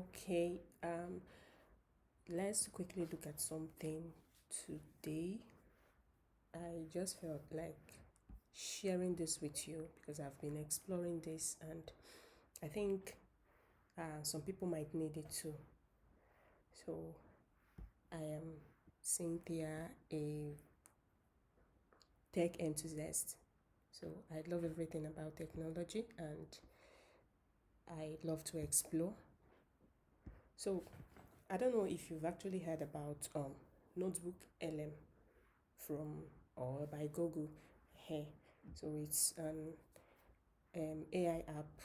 Okay, let's quickly look at something today. I just felt like sharing this with you because I've been exploring this and I think some people might need it too. So, I am Cynthia, a tech enthusiast. So, I love everything about technology and I love to explore. So, I don't know if you've actually heard about Notebook LM from or by Google here. So it's an AI app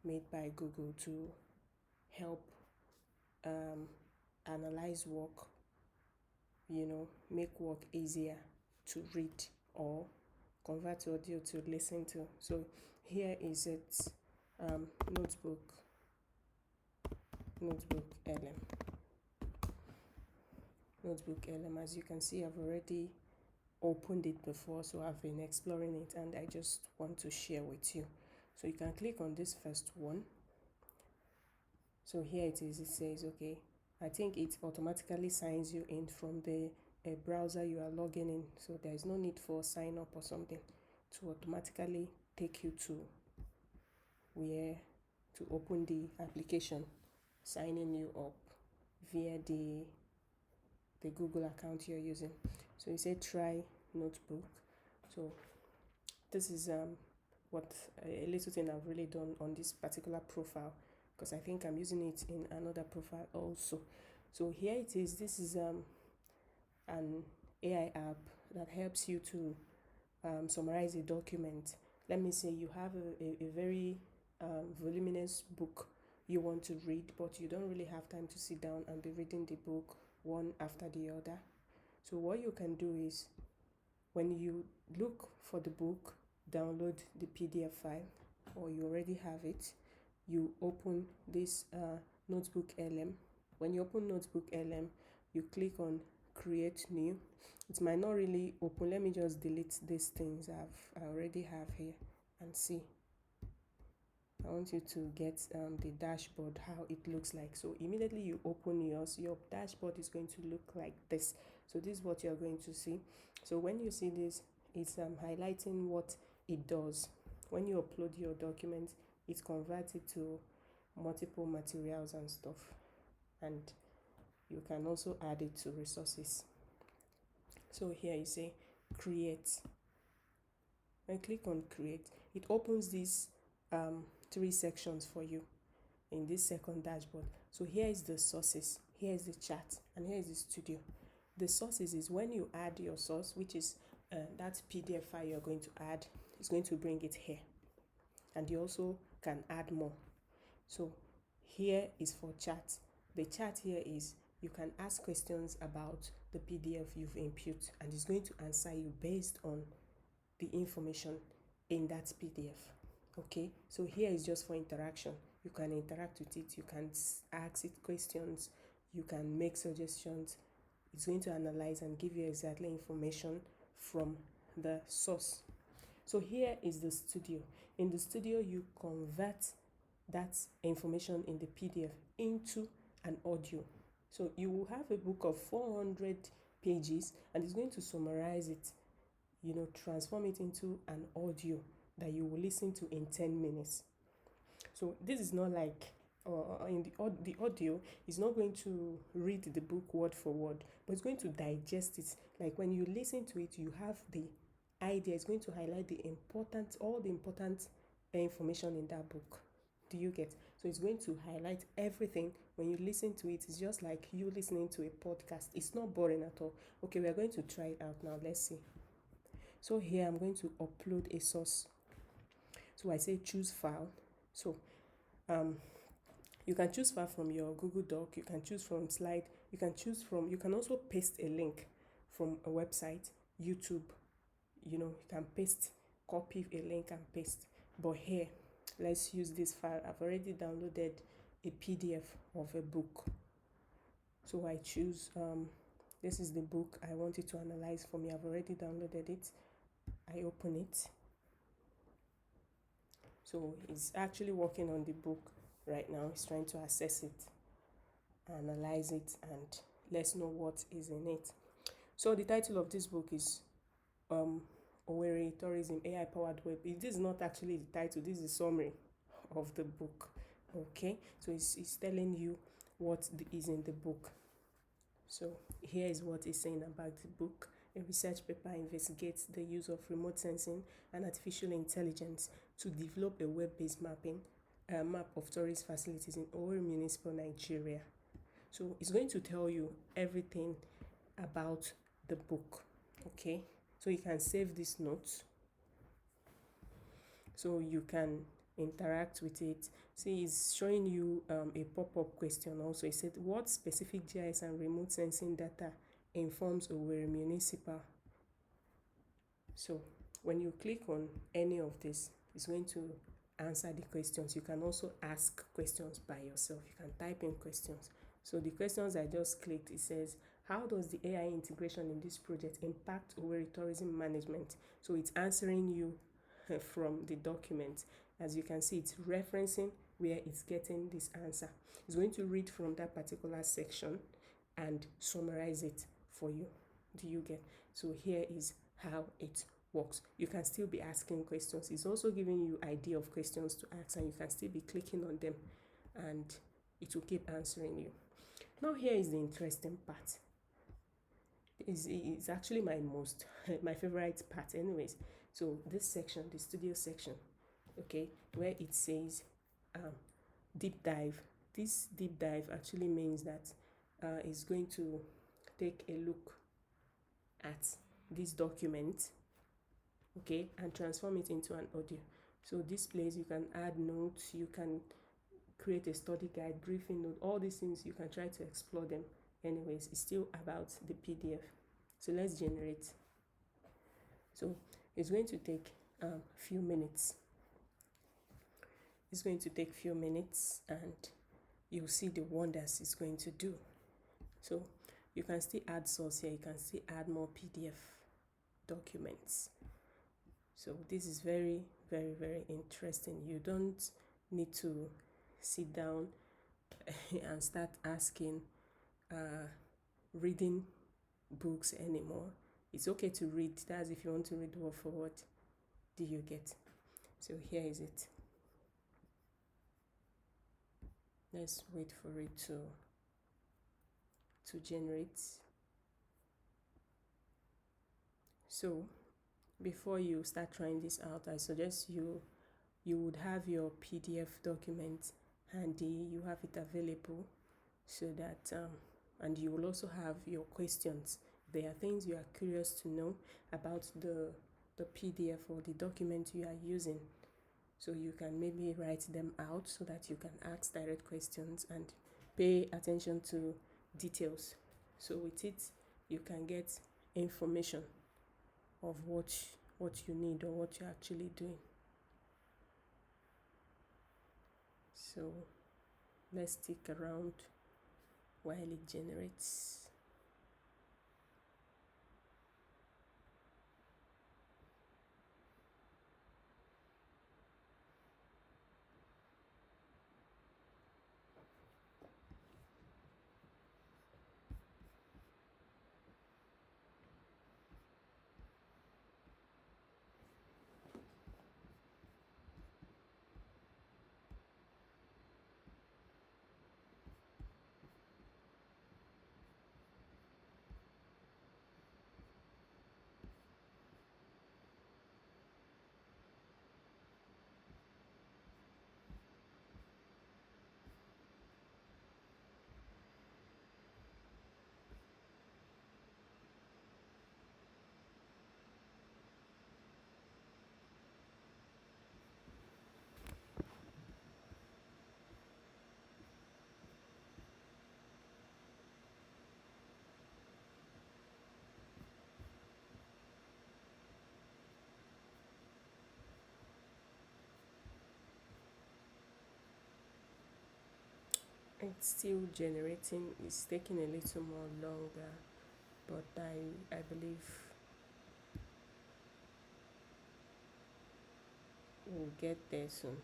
made by Google to help um, analyze work, make work easier to read or convert audio to listen to. So here is it, um, notebook notebook LM. Notebook LM, as you can see, I've already opened it before, so I've been exploring it and I just want to share with you. So you can click on this first one. So here it is. It says, okay, I think it automatically signs you in from the browser you are logging in. So there is no need for sign up or something to automatically take you to where to open the application, signing you up via the Google account you're using. So you say try notebook. So this is what a little thing I've really done on this particular profile because I think I'm using it in another profile also. So here it is. This is an AI app that helps you to summarize a document. Let me say you have a very voluminous book you want to read, but you don't really have time to sit down and be reading the book one after the other. So what you can do is when you look for the book, download the PDF file or you already have it, you open this Notebook LM. When you open Notebook LM, you click on create new. It might not really open. Let me just delete these things I already have here and see. I want you to get the dashboard, how it looks like. So immediately you open yours, your dashboard is going to look like this. So this is what you're going to see. So when you see this, it's highlighting what it does. When you upload your document, it converts it to multiple materials and stuff. And you can also add it to resources. So here you say create. When you click on create, it opens these 3 sections for you in this second dashboard. So here is the sources, here is the chat, and here is the studio. The sources is when you add your source, which is that PDF file you're going to add, it's going to bring it here. And you also can add more. So here is for chat. The chat here is you can ask questions about the PDF you've input and it's going to answer you based on the information in that PDF. Okay, so here is just for interaction. You can interact with it, you can ask it questions, you can make suggestions. It's going to analyze and give you exactly information from the source. So here is the studio. In the studio, you convert that information in the PDF into an audio. So you will have a book of 400 pages and it's going to summarize it, transform it into an audio that you will listen to in 10 minutes. So this is not like in the audio is not going to read the book word for word, but it's going to digest it. Like when you listen to it, you have the idea. It's going to highlight all the important information in that book. Do you get? So it's going to highlight everything. When you listen to it, it's just like you listening to a podcast. It's not boring at all. Okay, we are going to try it out now. Let's see. So here I'm going to upload a source. So I say choose file. So you can choose file from your Google Doc, you can choose from slide, you can also paste a link from a website, YouTube, you can copy a link and paste. But here, let's use this file. I've already downloaded a PDF of a book. So I choose, this is the book I want it to analyze for me. I've already downloaded it. I open it. So it's actually working on the book right now. It's trying to access it. analyze it, and let's know what is in it. So the title of this book is Owerri Tourism AI Powered Web. This is not actually the title, this is a summary of the book. Okay, so it's telling you what is in the book. So here is what it's saying about the book. A research paper investigates the use of remote sensing and artificial intelligence to develop a web-based map of tourist facilities in Owerri Municipal, Nigeria. So it's going to tell you everything about the book. Okay, so you can save these notes so you can interact with it. See, it's showing you a pop-up question also. It said, what specific GIS and remote sensing data informs Owerri Municipal? So when you click on any of this, it's going to answer the questions. You can also ask questions by yourself. You can type in questions. So the questions I just clicked, it says, how does the AI integration in this project impact Owerri tourism management? So it's answering you from the document. As you can see, it's referencing where it's getting this answer. It's going to read from that particular section and summarize it for you. Do you get? So here is how it works. You can still be asking questions. It's also giving you idea of questions to ask, and you can still be clicking on them and it will keep answering you. Now here is the interesting part. It's actually my favorite part anyways. So this section, the studio section, okay, where it says deep dive. This deep dive actually means that it's going to take a look at this document, okay, and transform it into an audio. So this place you can add notes, you can create a study guide, briefing note, all these things you can try to explore them. Anyways, it's still about the PDF. So let's generate. So it's going to take a few minutes. It's going to take few minutes and you'll see the wonders it's going to do. So you can still add source here. You can still add more PDF documents. So this is very, very, very interesting. You don't need to sit down and start asking, reading books anymore. It's okay to read. That's if you want to read word for word. Do you get? So here is it. Let's wait for it to generate. So before you start trying this out, I suggest you would have your PDF document handy. You have it available so that and you will also have your questions. There are things you are curious to know about the PDF or the document you are using. So you can maybe write them out so that you can ask direct questions and pay attention to details. So with it, you can get information of what you need or what you're actually doing. So let's stick around while it generates. It's still generating. It's taking a little more longer, but I believe we'll get there soon.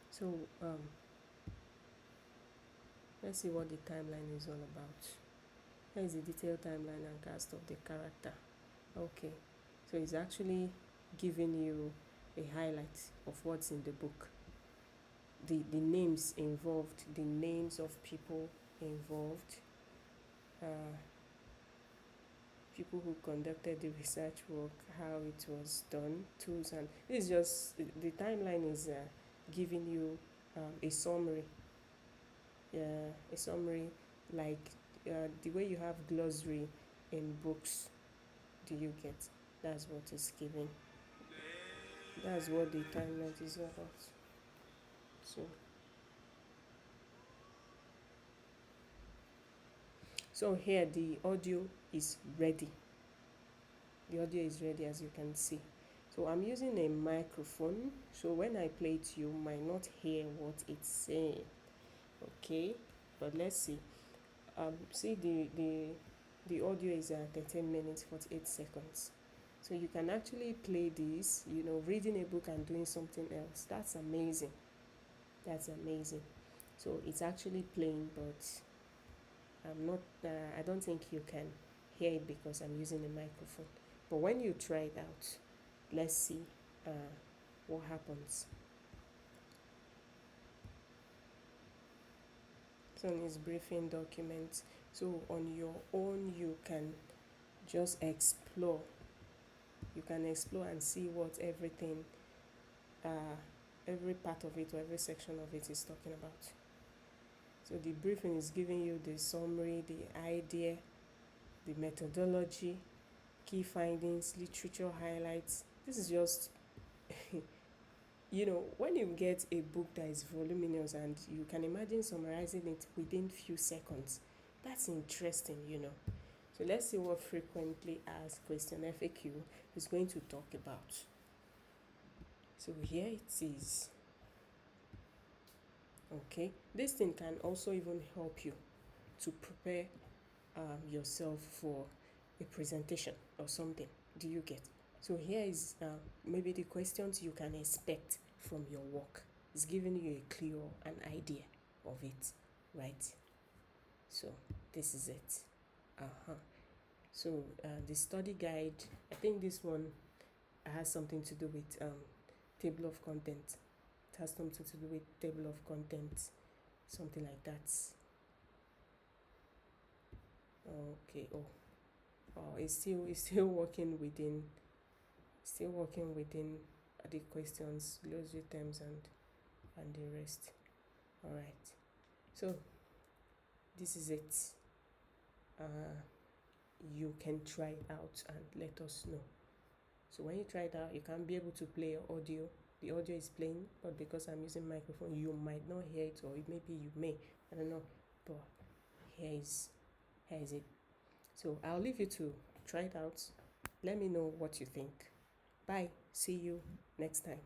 So Let's see what the timeline is all about. Here is the detailed timeline and cast of the character. Okay, so it's actually giving you a highlight of what's in the book. The names involved, the names of people involved, people who conducted the research work, how it was done, tools, and this is just the timeline is giving you a summary. A summary like the way you have glossary in books. Do you get? That's what it's giving. That's what the timeline is about. So here the audio is ready. The audio is ready, as you can see. So I'm using a microphone, so when I play it you might not hear what it's saying. Okay, but let's see. See the audio is 13 minutes 48 seconds. So you can actually play this, reading a book and doing something else. That's amazing. That's amazing. So it's actually playing, but I don't think you can hear it because I'm using a microphone. But when you try it out, let's see what happens. So on his briefing document, so on your own you can just explore. You can explore and see what everything, every part of it or every section of it is talking about. So the briefing is giving you the summary, the idea, the methodology, key findings, literature highlights. This is just, when you get a book that is voluminous and you can imagine summarizing it within few seconds, that's interesting. So let's see what frequently asked question FAQ is going to talk about. So here it is. Okay, this thing can also even help you to prepare yourself for a presentation or something. Do you get? So here is maybe the questions you can expect from your work. It's giving you a clue or an idea of it, right? So this is it. So the study guide, I think this one has something to do with table of content. It has something to do with table of content, something like that. Okay. It's still working within the questions, glossary terms, and the rest. All right. So this is it. You can try it out and let us know. So when you try it out, you can be able to play your audio. The audio is playing, but because I'm using microphone, you might not hear it, or maybe you may. I don't know. But here is it. So I'll leave you to try it out. Let me know what you think. Bye. See you next time.